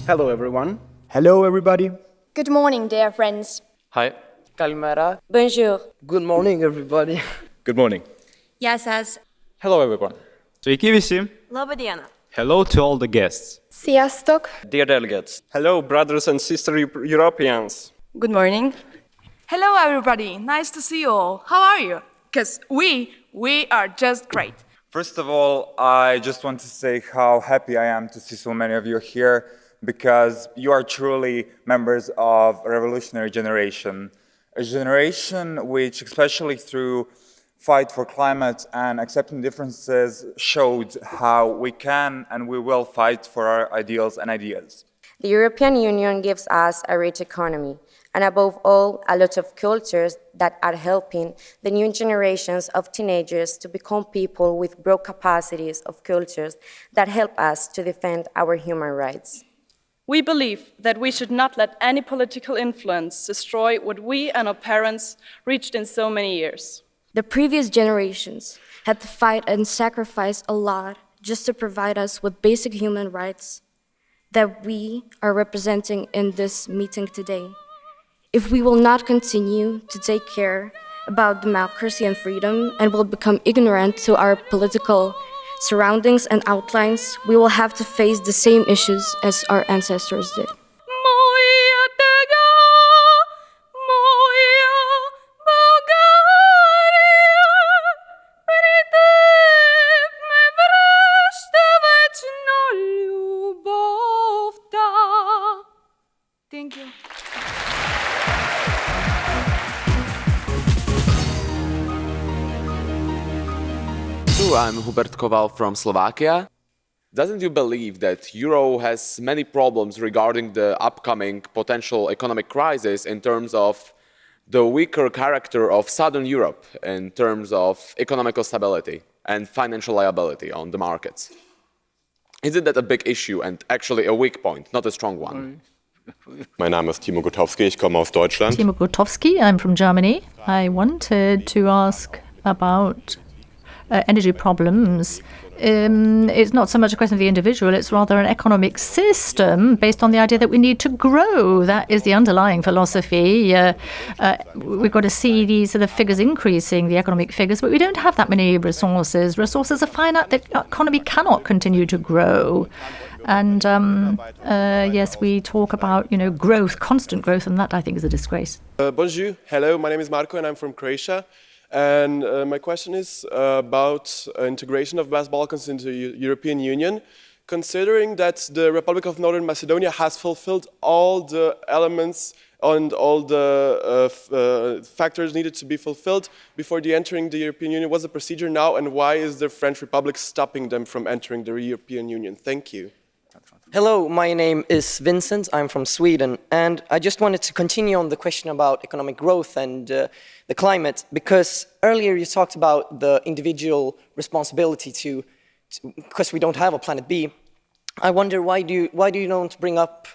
Hello everyone. Hello everybody. Good morning, dear friends. Hi. Καλημέρα. Bonjour. Good morning, everybody. Good morning. Γεια σας. Hello everyone. Sveiki visi. Laba diena. Hello to all the guests. Sziasztok! Dear delegates. Hello brothers and sisters Europeans. Good morning. Hello, everybody. Nice to see you all. How are you? Because we are just great. First of all, I just want to say how happy I am to see so many of you here because you are truly members of a revolutionary generation. A generation which, especially through fight for climate and accepting differences, showed how we can and we will fight for our ideals and ideas. The European Union gives us a rich economy, and above all, a lot of cultures that are helping the new generations of teenagers to become people with broad capacities of cultures that help us to defend our human rights. We believe that we should not let any political influence destroy what we and our parents reached in so many years. The previous generations had to fight and sacrifice a lot just to provide us with basic human rights that we are representing in this meeting today. If we will not continue to take care about democracy and freedom and will become ignorant to our political surroundings and outlines, we will have to face the same issues as our ancestors did. Thank you. I'm Hubert Koval from Slovakia. Doesn't you believe that Euro has many problems regarding the upcoming potential economic crisis in terms of the weaker character of Southern Europe in terms of economical stability and financial liability on the markets? Isn't that a big issue and actually a weak point, not a strong one? Mein Name ist Timo Gutowski, ich komme aus Deutschland. Timo Gutowski, I'm from Germany. I wanted to ask about energy problems. It's not so much a question of the individual, it's rather an economic system based on the idea that we need to grow. That is the underlying philosophy. We've got to see these sort of figures increasing, the economic figures, but we don't have that many resources. Resources are finite. The economy cannot continue to grow. And yes, we talk about, growth, constant growth, and that I think is a disgrace. Bonjour, hello, my name is Marco and I'm from Croatia. And my question is about integration of West Balkans into the European Union. Considering that the Republic of Northern Macedonia has fulfilled all the elements and all the factors needed to be fulfilled before entering the European Union, what's the procedure now and why is the French Republic stopping them from entering the European Union? Thank you. Hello, my name is Vincent. I'm from Sweden, and I just wanted to continue on the question about economic growth and the climate, because earlier you talked about the individual responsibility because we don't have a planet B. I wonder why do you don't bring up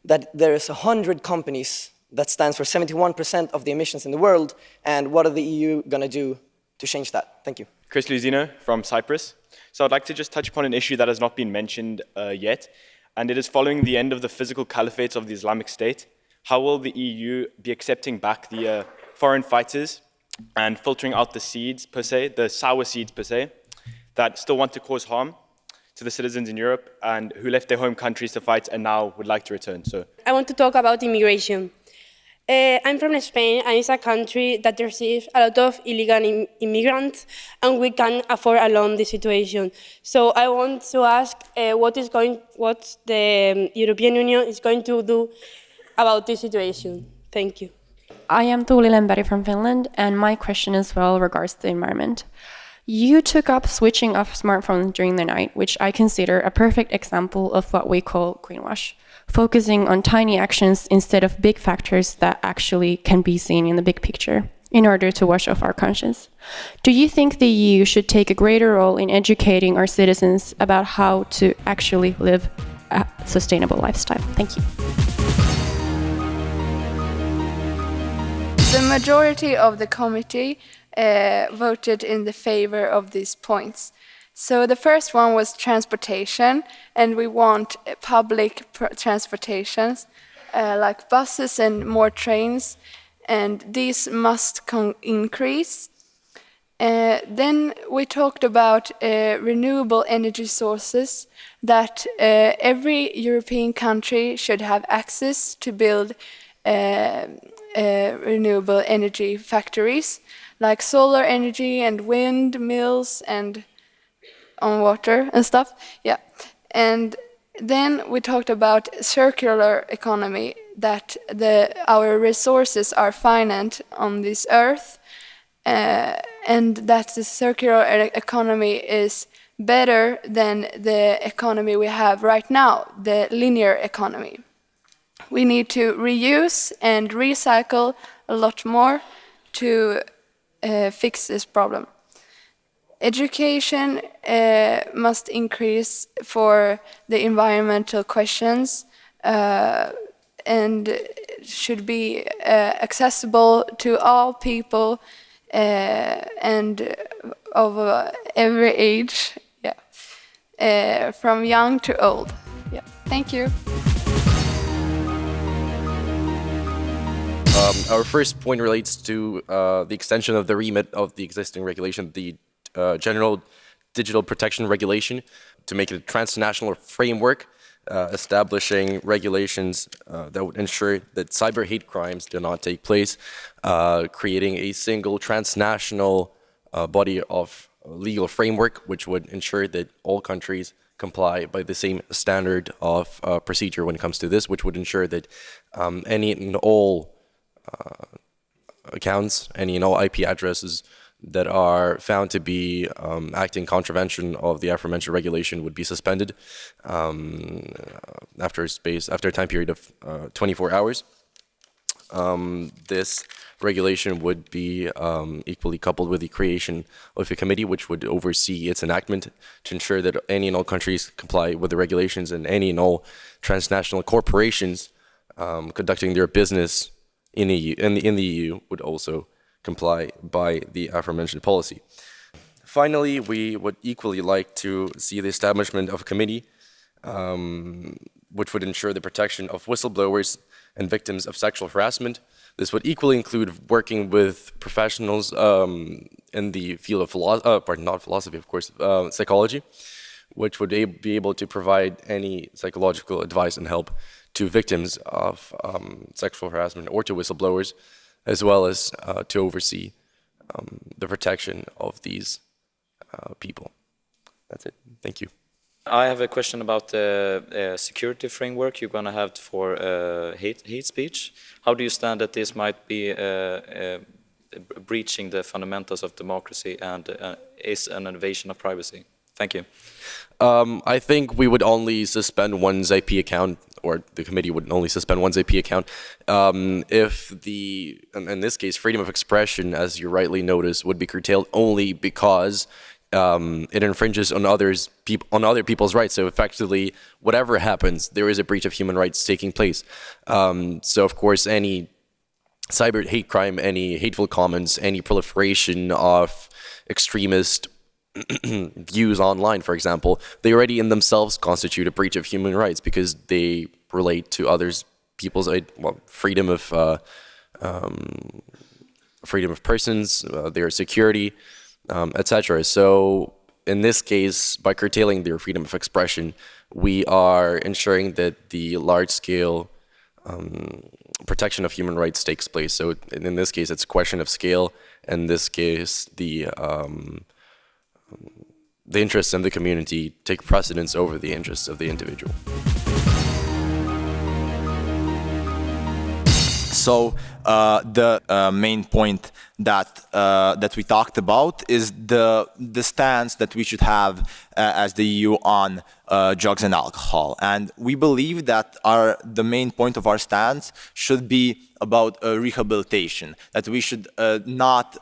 that there's 100 companies that stands for 71% of the emissions in the world, and what are the EU going to do to change that? Thank you. Chris Luzino from Cyprus. So I'd like to just touch upon an issue that has not been mentioned yet, and it is following the end of the physical caliphate of the Islamic State. How will the EU be accepting back the foreign fighters and filtering out the seeds, per se, the sour seeds, per se, that still want to cause harm to the citizens in Europe and who left their home countries to fight and now would like to return? So I want to talk about immigration. I'm from Spain, and it's a country that receives a lot of illegal immigrants, and we can't afford alone the situation. So I want to ask what the European Union is going to do about this situation. Thank you. I am Tuuli Lemberg from Finland, and my question as well regards the environment. You took up switching off smartphones during the night, which I consider a perfect example of what we call greenwash, focusing on tiny actions instead of big factors that actually can be seen in the big picture in order to wash off our conscience. Do you think the EU should take a greater role in educating our citizens about how to actually live a sustainable lifestyle? Thank you. The majority of the committee voted in the favor of these points. So the first one was transportation, and we want public transportations like buses and more trains, and these must increase. Then we talked about renewable energy sources, that every European country should have access to build renewable energy factories, like solar energy and windmills and on water and stuff. Yeah. And then we talked about circular economy, that our resources are finite on this earth, and that the circular economy is better than the economy we have right now, the linear economy. We need to reuse and recycle a lot more to fix this problem. Education must increase for the environmental questions and should be accessible to all people and of every age, yeah, from young to old. Yeah, thank you. Our first point relates to the extension of the remit of the existing regulation, the General Digital Protection Regulation, to make it a transnational framework establishing regulations that would ensure that cyber hate crimes do not take place, creating a single transnational body of legal framework which would ensure that all countries comply by the same standard of procedure when it comes to this, which would ensure that any and all accounts, any and all IP addresses that are found to be acting contravention of the aforementioned regulation would be suspended after a time period of 24 hours. This regulation would be equally coupled with the creation of a committee which would oversee its enactment to ensure that any and all countries comply with the regulations, and any and all transnational corporations conducting their business in the EU would also comply by the aforementioned policy. Finally, we would equally like to see the establishment of a committee which would ensure the protection of whistleblowers and victims of sexual harassment. This would equally include working with professionals in the field of psychology, which would be able to provide any psychological advice and help to victims of sexual harassment or to whistleblowers, as well as to oversee the protection of these people. That's it. Thank you. I have a question about the security framework you're going to have for hate speech. How do you stand that this might be breaching the fundamentals of democracy and is an invasion of privacy? Thank you. I think we would only suspend one's IP account, or the committee would only suspend one's IP account if in this case, freedom of expression, as you rightly noticed, would be curtailed only because it infringes on other people's rights. So effectively, whatever happens, there is a breach of human rights taking place. So of course, any cyber hate crime, any hateful comments, any proliferation of extremist views online, for example, they already in themselves constitute a breach of human rights because they relate to others people's freedom of persons, their security, etc. So in this case, by curtailing their freedom of expression, we are ensuring that the large-scale protection of human rights takes place. So in this case, it's a question of scale. In this case, the interests of the community take precedence over the interests of the individual. So the main point that we talked about is the stance that we should have as the EU on drugs and alcohol, and we believe that the main point of our stance should be about rehabilitation. That we should not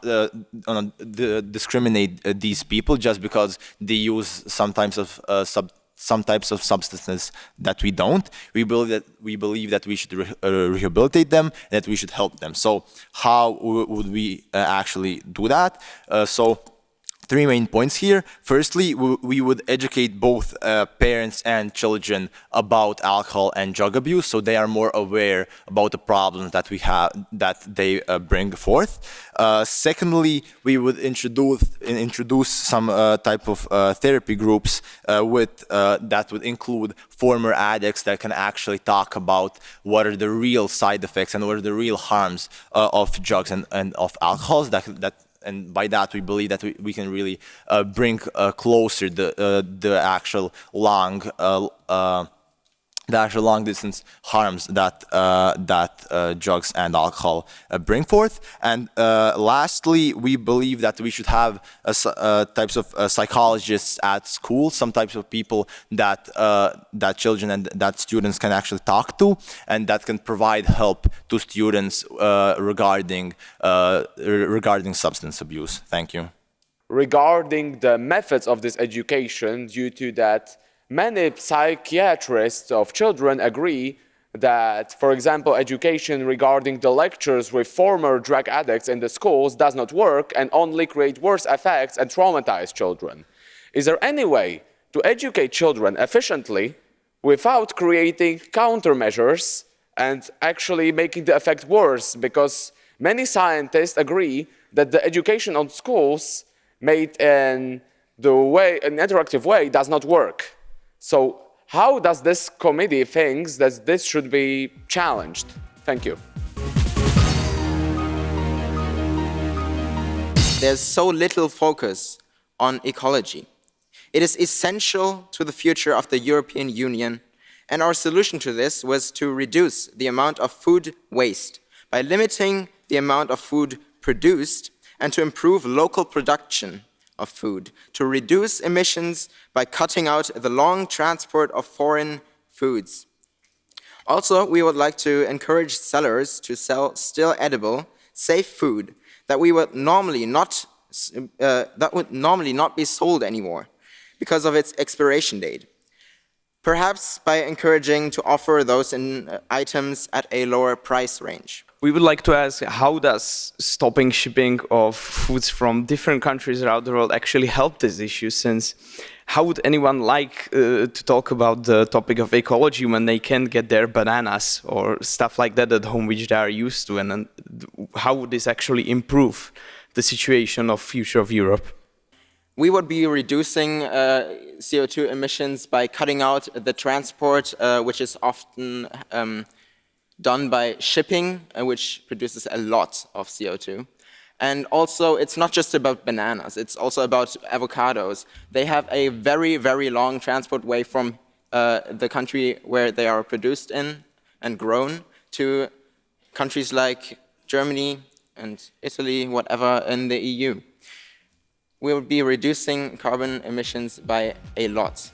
discriminate these people just because they use some types of substances that we don't. We believe that we should rehabilitate them, that we should help them. So how would we actually do that? So three main points here. Firstly, we would educate both parents and children about alcohol and drug abuse, so they are more aware about the problems that we have, that they bring forth. Secondly, we would introduce some type of therapy groups that would include former addicts that can actually talk about what are the real side effects and what are the real harms of drugs and of alcohols. And by that, we believe that we can really bring closer the actual long distance harms that drugs and alcohol bring forth. And lastly, we believe that we should have types of psychologists at school, some types of people that children and that students can actually talk to, and that can provide help to students regarding substance abuse. Thank you. Regarding the methods of this education, due to that, many psychiatrists of children agree that, for example, education regarding the lectures with former drug addicts in the schools does not work and only create worse effects and traumatize children. Is there any way to educate children efficiently without creating countermeasures and actually making the effect worse? Because many scientists agree that the education on schools made in an interactive way does not work. So how does this committee think that this should be challenged? Thank you. There's so little focus on ecology. It is essential to the future of the European Union, and our solution to this was to reduce the amount of food waste by limiting the amount of food produced and to improve local production of food, to reduce emissions by cutting out the long transport of foreign foods. Also, we would like to encourage sellers to sell still edible, safe food that would normally not be sold anymore because of its expiration date. Perhaps by encouraging to offer those items at a lower price range. We would like to ask, how does stopping shipping of foods from different countries around the world actually help this issue? Since how would anyone like to talk about the topic of ecology when they can't get their bananas or stuff like that at home, which they are used to? And how would this actually improve the situation of future of Europe? We would be reducing CO2 emissions by cutting out the transport, which is often done by shipping, which produces a lot of CO2. And also, it's not just about bananas, it's also about avocados. They have a very, very long transport way from the country where they are produced in and grown to countries like Germany and Italy, whatever, in the EU. We will be reducing carbon emissions by a lot.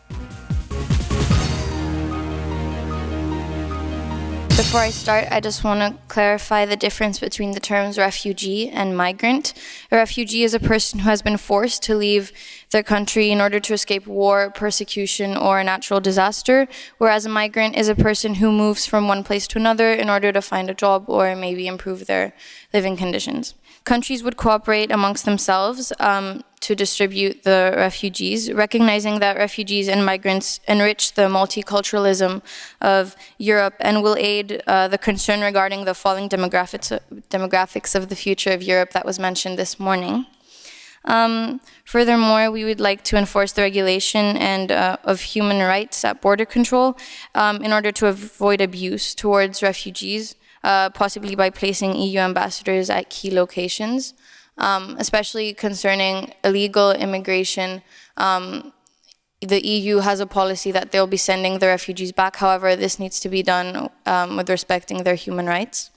Before I start, I just want to clarify the difference between the terms refugee and migrant. A refugee is a person who has been forced to leave their country in order to escape war, persecution, or a natural disaster, whereas a migrant is a person who moves from one place to another in order to find a job or maybe improve their living conditions. Countries would cooperate amongst themselves to distribute the refugees, recognizing that refugees and migrants enrich the multiculturalism of Europe and will aid the concern regarding the falling demographics of the future of Europe that was mentioned this morning. Furthermore, we would like to enforce the regulation and of human rights at border control in order to avoid abuse towards refugees, possibly by placing EU ambassadors at key locations. Especially concerning illegal immigration. The EU has a policy that they'll be sending the refugees back. However, this needs to be done with respecting their human rights.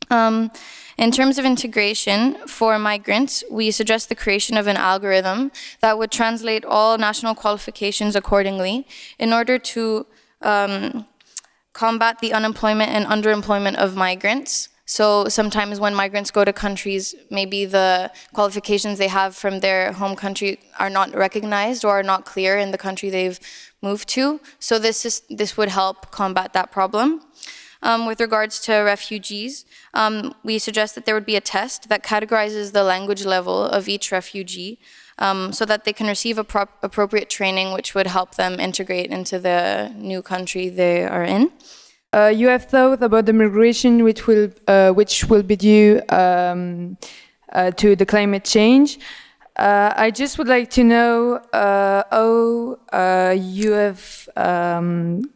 In terms of integration for migrants, we suggest the creation of an algorithm that would translate all national qualifications accordingly in order to combat the unemployment and underemployment of migrants. So sometimes when migrants go to countries, maybe the qualifications they have from their home country are not recognized or are not clear in the country they've moved to. So this would help combat that problem. With regards to refugees, we suggest that there would be a test that categorizes the language level of each refugee so that they can receive appropriate training which would help them integrate into the new country they are in. You have thought about the migration which will be due to the climate change. I just would like to know how you have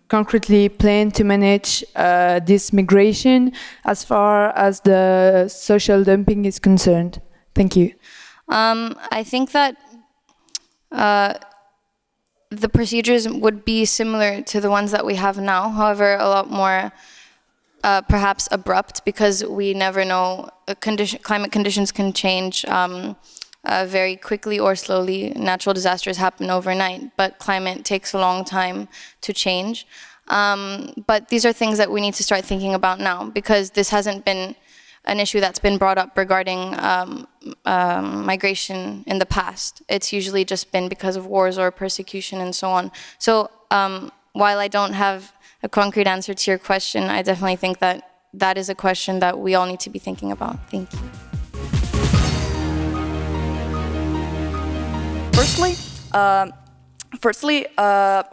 concretely planned to manage this migration as far as the social dumping is concerned. Thank you. I think that the procedures would be similar to the ones that we have now, however, a lot more perhaps abrupt, because we never know. Climate conditions can change very quickly or slowly. Natural disasters happen overnight, but climate takes a long time to change. But these are things that we need to start thinking about now, because this hasn't been an issue that's been brought up regarding migration in the past. It's usually just been because of wars or persecution and so on. So while I don't have a concrete answer to your question, I definitely think that that is a question that we all need to be thinking about. Thank you. Firstly,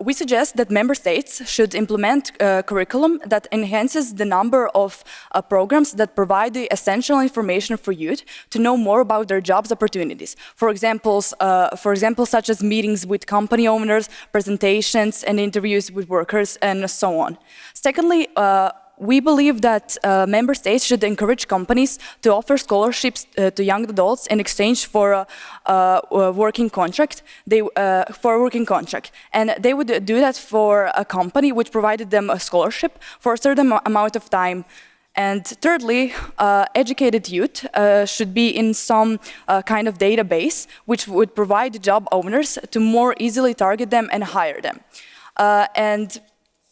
we suggest that member states should implement a curriculum that enhances the number of programs that provide the essential information for youth to know more about their jobs opportunities. For example, such as meetings with company owners, presentations and interviews with workers, and so on. Secondly, we believe that member states should encourage companies to offer scholarships to young adults in exchange for a working contract. And they would do that for a company which provided them a scholarship for a certain amount of time. And thirdly, educated youth should be in some kind of database which would provide job owners to more easily target them and hire them.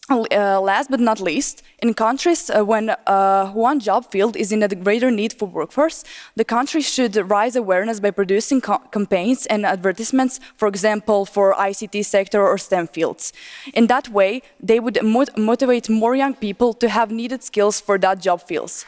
Last but not least, in countries when one job field is in a greater need for workforce, the country should raise awareness by producing campaigns and advertisements, for example, for ICT sector or STEM fields. In that way, they would motivate more young people to have needed skills for that job fields.